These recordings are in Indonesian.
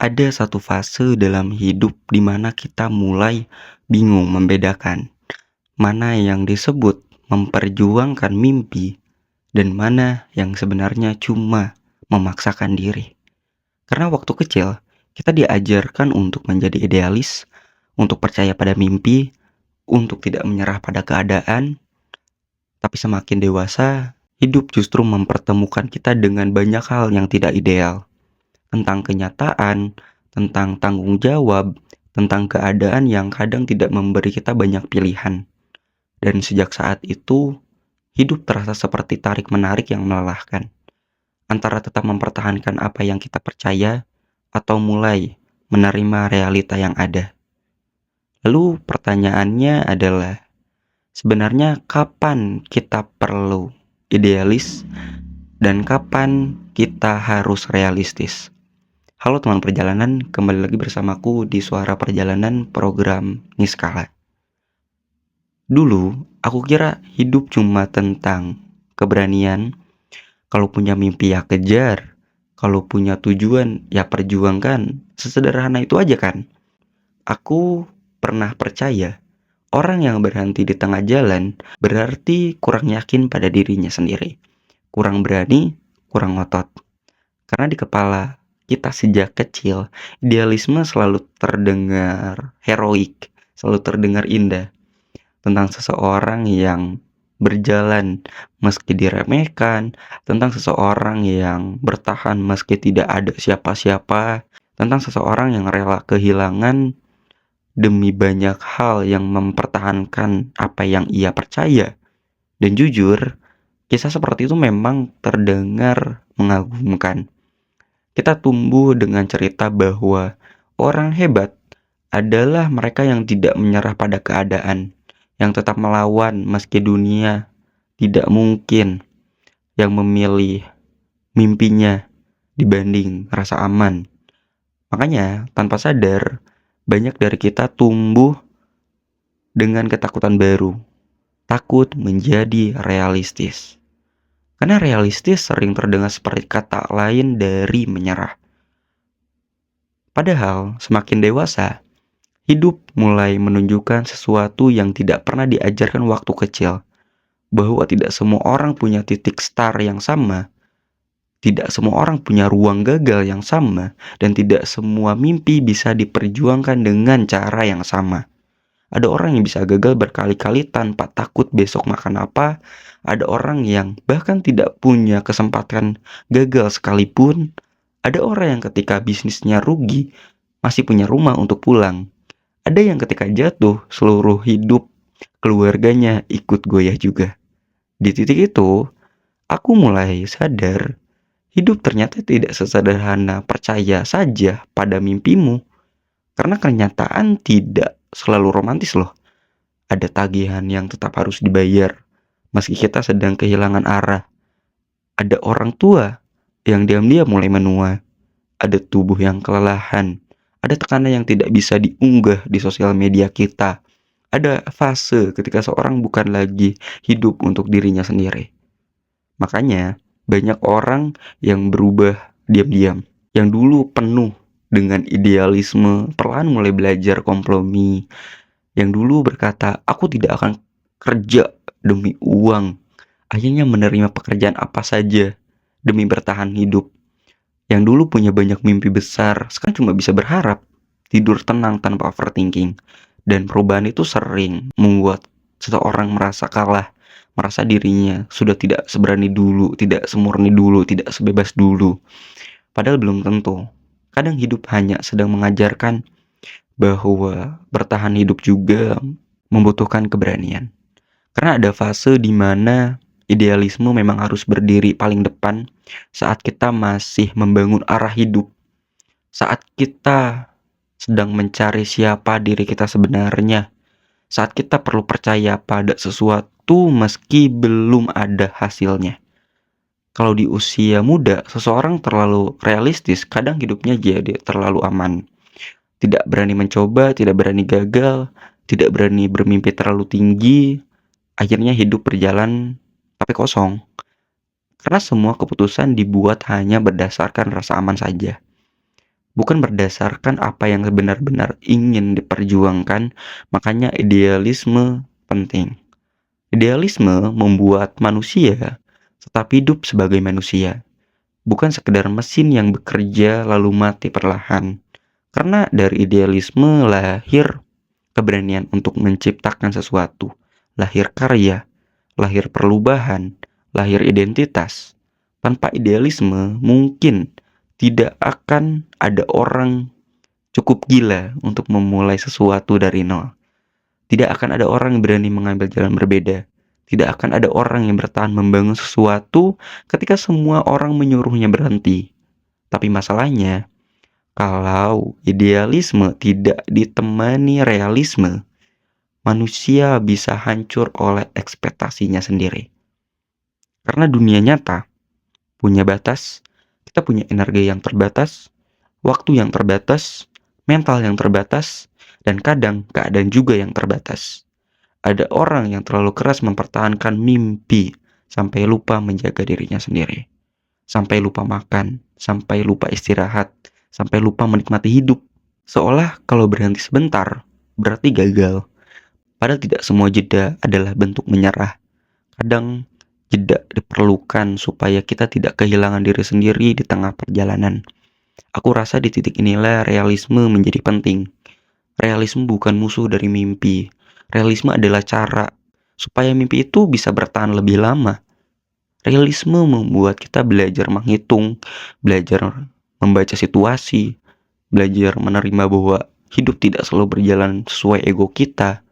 Ada satu fase dalam hidup di mana kita mulai bingung membedakan mana yang disebut memperjuangkan mimpi dan mana yang sebenarnya cuma memaksakan diri. Karena waktu kecil, kita diajarkan untuk menjadi idealis, untuk percaya pada mimpi, untuk tidak menyerah pada keadaan. Tapi semakin dewasa, hidup justru mempertemukan kita dengan banyak hal yang tidak ideal. Tentang kenyataan, tentang tanggung jawab, tentang keadaan yang kadang tidak memberi kita banyak pilihan. Dan sejak saat itu, hidup terasa seperti tarik-menarik yang melelahkan. Antara tetap mempertahankan apa yang kita percaya, atau mulai menerima realita yang ada. Lalu pertanyaannya adalah, sebenarnya kapan kita perlu idealis dan kapan kita harus realistis? Halo teman perjalanan, kembali lagi bersamaku di Suara Perjalanan program Niskala. Dulu, aku kira hidup cuma tentang keberanian. Kalau punya mimpi ya kejar, kalau punya tujuan ya perjuangkan. Sesederhana itu aja kan? Aku pernah percaya, orang yang berhenti di tengah jalan berarti kurang yakin pada dirinya sendiri. Kurang berani, kurang ngotot. Karena di kepala kita sejak kecil, idealisme selalu terdengar heroik, selalu terdengar indah. Tentang seseorang yang berjalan meski diremehkan, tentang seseorang yang bertahan meski tidak ada siapa-siapa, tentang seseorang yang rela kehilangan demi banyak hal yang mempertahankan apa yang ia percaya. Dan jujur, kisah seperti itu memang terdengar mengagumkan. Kita tumbuh dengan cerita bahwa orang hebat adalah mereka yang tidak menyerah pada keadaan, yang tetap melawan meski dunia tidak mungkin, yang memilih mimpinya dibanding rasa aman. Makanya, tanpa sadar, banyak dari kita tumbuh dengan ketakutan baru, takut menjadi realistis. Karena realistis sering terdengar seperti kata lain dari menyerah. Padahal, semakin dewasa, hidup mulai menunjukkan sesuatu yang tidak pernah diajarkan waktu kecil. Bahwa tidak semua orang punya titik start yang sama. Tidak semua orang punya ruang gagal yang sama. Dan tidak semua mimpi bisa diperjuangkan dengan cara yang sama. Ada orang yang bisa gagal berkali-kali tanpa takut besok makan apa. Ada orang yang bahkan tidak punya kesempatan gagal sekalipun. Ada orang yang ketika bisnisnya rugi masih punya rumah untuk pulang. Ada yang ketika jatuh seluruh hidup keluarganya ikut goyah juga. Di titik itu, aku mulai sadar hidup ternyata tidak sesederhana percaya saja pada mimpimu. Karena kenyataan tidak selalu romantis loh. Ada tagihan yang tetap harus dibayar meski kita sedang kehilangan arah. Ada orang tua yang diam-diam mulai menua. Ada tubuh yang kelelahan. Ada tekanan yang tidak bisa diunggah di sosial media kita. Ada fase ketika seorang bukan lagi hidup untuk dirinya sendiri. Makanya banyak orang yang berubah diam-diam. Yang dulu penuh dengan idealisme, perlahan mulai belajar kompromi. Yang dulu berkata, aku tidak akan kerja demi uang. Akhirnya menerima pekerjaan apa saja demi bertahan hidup. Yang dulu punya banyak mimpi besar, sekarang cuma bisa berharap, tidur tenang tanpa overthinking. Dan perubahan itu sering membuat seseorang merasa kalah, merasa dirinya sudah tidak seberani dulu, tidak semurni dulu, tidak sebebas dulu. Padahal belum tentu. Kadang hidup hanya sedang mengajarkan bahwa bertahan hidup juga membutuhkan keberanian. Karena ada fase di mana idealisme memang harus berdiri paling depan saat kita masih membangun arah hidup. Saat kita sedang mencari siapa diri kita sebenarnya. Saat kita perlu percaya pada sesuatu meski belum ada hasilnya. Kalau di usia muda, seseorang terlalu realistis, kadang hidupnya jadi terlalu aman. Tidak berani mencoba, tidak berani gagal, tidak berani bermimpi terlalu tinggi. Akhirnya hidup berjalan tapi kosong. Karena semua keputusan dibuat hanya berdasarkan rasa aman saja. bukan berdasarkan apa yang benar-benar ingin diperjuangkan. Makanya idealisme penting. Idealisme membuat manusia tetap hidup sebagai manusia, bukan sekedar mesin yang bekerja lalu mati perlahan. Karena dari idealisme lahir keberanian untuk menciptakan sesuatu, lahir karya, lahir perubahan, lahir identitas. Tanpa idealisme, mungkin tidak akan ada orang cukup gila untuk memulai sesuatu dari nol. Tidak akan ada orang yang berani mengambil jalan berbeda. Tidak akan ada orang yang bertahan membangun sesuatu ketika semua orang menyuruhnya berhenti. Tapi masalahnya, kalau idealisme tidak ditemani realisme, manusia bisa hancur oleh ekspektasinya sendiri. Karena dunia nyata punya batas, kita punya energi yang terbatas, waktu yang terbatas, mental yang terbatas, dan kadang keadaan juga yang terbatas. Ada orang yang terlalu keras mempertahankan mimpi sampai lupa menjaga dirinya sendiri. Sampai lupa makan, sampai lupa istirahat, sampai lupa menikmati hidup. Seolah kalau berhenti sebentar, berarti gagal. Padahal tidak semua jeda adalah bentuk menyerah. Kadang jeda diperlukan supaya kita tidak kehilangan diri sendiri di tengah perjalanan. Aku rasa di titik inilah realisme menjadi penting. Realisme bukan musuh dari mimpi. Realisme adalah cara supaya mimpi itu bisa bertahan lebih lama. Realisme membuat kita belajar menghitung, belajar membaca situasi, belajar menerima bahwa hidup tidak selalu berjalan sesuai ego kita.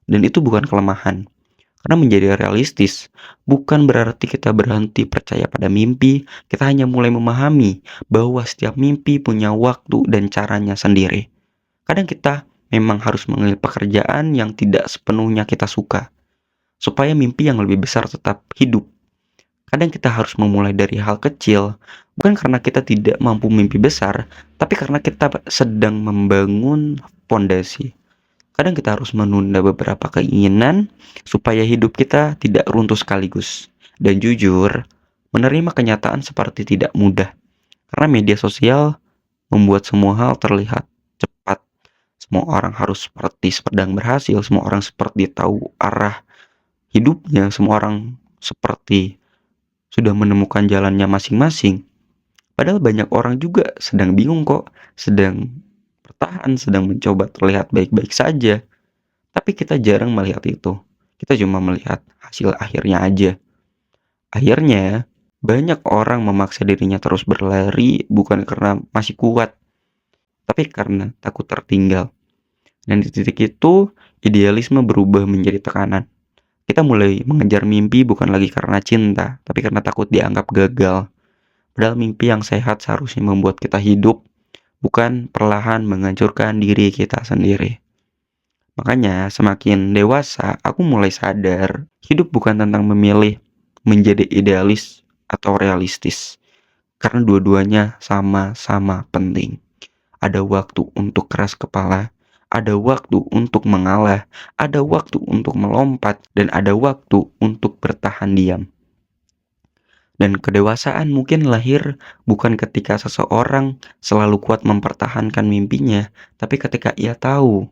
Dan itu bukan kelemahan. Karena menjadi realistis bukan berarti kita berhenti percaya pada mimpi, kita hanya mulai memahami bahwa setiap mimpi punya waktu dan caranya sendiri. Kadang kita memang harus mengambil pekerjaan yang tidak sepenuhnya kita suka, supaya mimpi yang lebih besar tetap hidup. Kadang kita harus memulai dari hal kecil, bukan karena kita tidak mampu mimpi besar, tapi karena kita sedang membangun fondasi. Kadang kita harus menunda beberapa keinginan supaya hidup kita tidak runtuh sekaligus. Dan jujur, menerima kenyataan seperti tidak mudah. Karena media sosial membuat semua hal terlihat cepat. Semua orang harus seperti sedang berhasil, semua orang seperti tahu arah hidupnya, semua orang seperti sudah menemukan jalannya masing-masing. Padahal banyak orang juga sedang bingung kok, sedang bertahan, sedang mencoba terlihat baik-baik saja. Tapi kita jarang melihat itu. Kita cuma melihat hasil akhirnya aja. Akhirnya, banyak orang memaksa dirinya terus berlari bukan karena masih kuat, tapi karena takut tertinggal. Dan di titik itu, idealisme berubah menjadi tekanan. Kita mulai mengejar mimpi bukan lagi karena cinta, tapi karena takut dianggap gagal. Padahal mimpi yang sehat seharusnya membuat kita hidup, bukan perlahan menghancurkan diri kita sendiri. Makanya semakin dewasa, aku mulai sadar, hidup bukan tentang memilih menjadi idealis atau realistis. Karena dua-duanya sama-sama penting. Ada waktu untuk keras kepala, ada waktu untuk mengalah, ada waktu untuk melompat, dan ada waktu untuk bertahan diam. Dan kedewasaan mungkin lahir bukan ketika seseorang selalu kuat mempertahankan mimpinya, tapi ketika ia tahu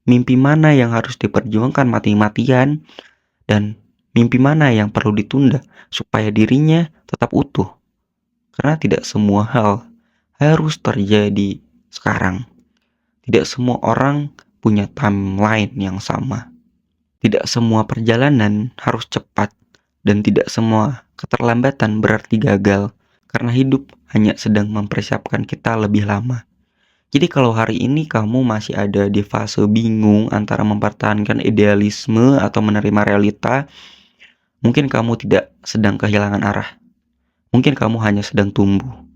mimpi mana yang harus diperjuangkan mati-matian dan mimpi mana yang perlu ditunda supaya dirinya tetap utuh. Karena tidak semua hal harus terjadi sekarang. Tidak semua orang punya timeline yang sama. Tidak semua perjalanan harus cepat dan tidak semua keterlambatan berarti gagal. Karena hidup hanya sedang mempersiapkan kita lebih lama. Jadi kalau hari ini kamu masih ada di fase bingung antara mempertahankan idealisme atau menerima realita, mungkin kamu tidak sedang kehilangan arah. Mungkin kamu hanya sedang tumbuh.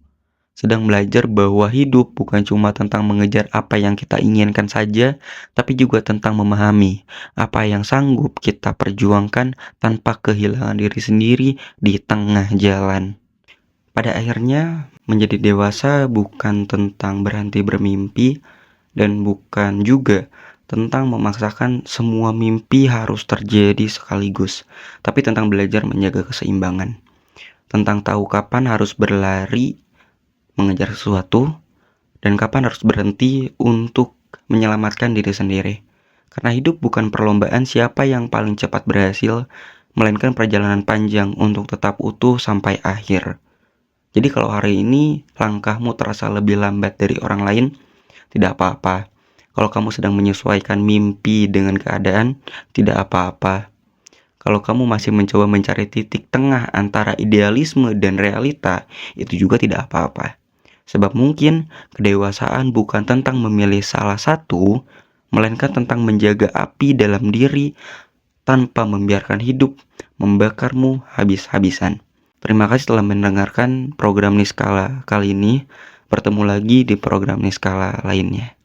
Sedang belajar bahwa hidup bukan cuma tentang mengejar apa yang kita inginkan saja, tapi juga tentang memahami apa yang sanggup kita perjuangkan tanpa kehilangan diri sendiri di tengah jalan. Pada akhirnya, menjadi dewasa bukan tentang berhenti bermimpi dan bukan juga tentang memaksakan semua mimpi harus terjadi sekaligus, tapi tentang belajar menjaga keseimbangan, tentang tahu kapan harus berlari mengejar sesuatu dan kapan harus berhenti untuk menyelamatkan diri sendiri. Karena hidup bukan perlombaan siapa yang paling cepat berhasil, melainkan perjalanan panjang untuk tetap utuh sampai akhir. Jadi kalau hari ini langkahmu terasa lebih lambat dari orang lain, tidak apa-apa. Kalau kamu sedang menyesuaikan mimpi dengan keadaan, tidak apa-apa. Kalau kamu masih mencoba mencari titik tengah antara idealisme dan realita, itu juga tidak apa-apa. Sebab mungkin kedewasaan bukan tentang memilih salah satu, melainkan tentang menjaga api dalam diri tanpa membiarkan hidup membakarmu habis-habisan. Terima kasih telah mendengarkan program Niskala kali ini. Bertemu lagi di program Niskala lainnya.